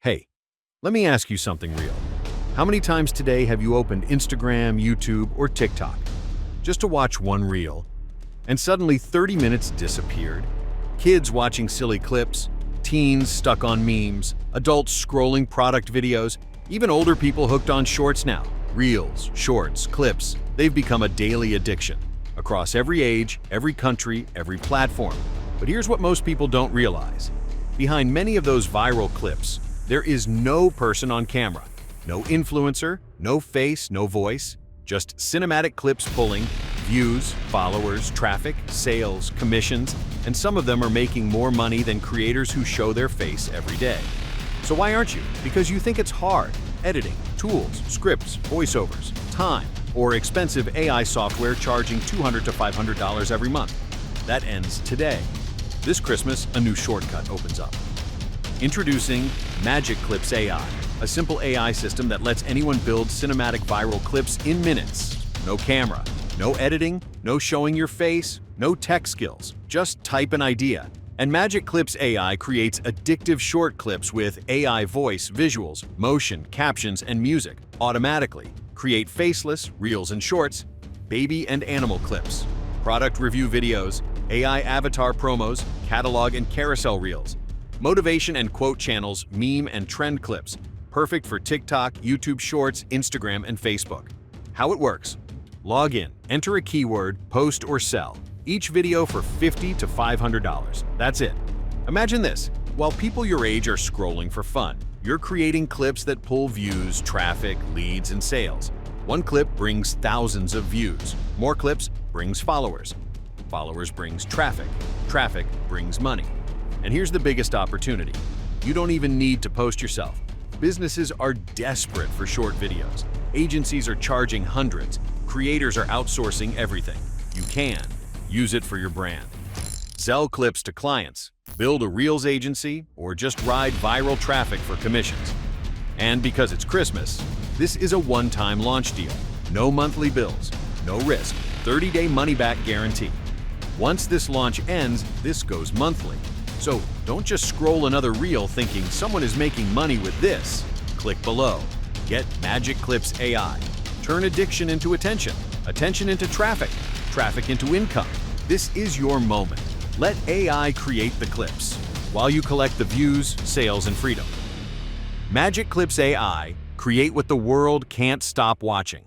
Hey, let me ask you something real. How many times today have you opened Instagram, YouTube, or TikTok just to watch one reel, and suddenly 30 minutes disappeared? Kids watching silly clips, teens stuck on memes, adults scrolling product videos, even older people hooked on shorts now. Reels, shorts, clips, they've become a daily addiction across every age, every country, every platform. But here's what most people don't realize. Behind many of those viral clips, there is no person on camera, no influencer, no face, no voice, just cinematic clips pulling views, followers, traffic, sales, commissions, and some of them are making more money than creators who show their face every day. So why aren't you? Because you think it's hard. Editing, tools, scripts, voiceovers, time, or expensive AI software charging $200 to $500 every month. That ends today. This Christmas, a new shortcut opens up. Introducing MagicClips AI, a simple AI system that lets anyone build cinematic viral clips in minutes. No camera, no editing, no showing your face, no tech skills, just type an idea. And MagicClips AI creates addictive short clips with AI voice, visuals, motion, captions, and music automatically. Create faceless, reels and shorts, baby and animal clips, product review videos, AI avatar promos, catalog and carousel reels, motivation and quote channels, meme and trend clips, perfect for TikTok, YouTube Shorts, Instagram, and Facebook. How it works: log in, enter a keyword, post or sell. Each video for $50 to $500. That's it. Imagine this. While people your age are scrolling for fun, you're creating clips that pull views, traffic, leads, and sales. One clip brings thousands of views. More clips brings followers. Followers brings traffic. Traffic brings money. And here's the biggest opportunity. You don't even need to post yourself. Businesses are desperate for short videos. Agencies are charging hundreds. Creators are outsourcing everything. You can use it for your brand. Sell clips to clients, build a Reels agency, or just ride viral traffic for commissions. And because it's Christmas, this is a one-time launch deal. No monthly bills, no risk, 30-day money-back guarantee. Once this launch ends, this goes monthly. So don't just scroll another reel thinking someone is making money with this. Click below. Get MagicClips AI. Turn addiction into attention, attention into traffic, traffic into income. This is your moment. Let AI create the clips while you collect the views, sales, and freedom. MagicClips AI, create what the world can't stop watching.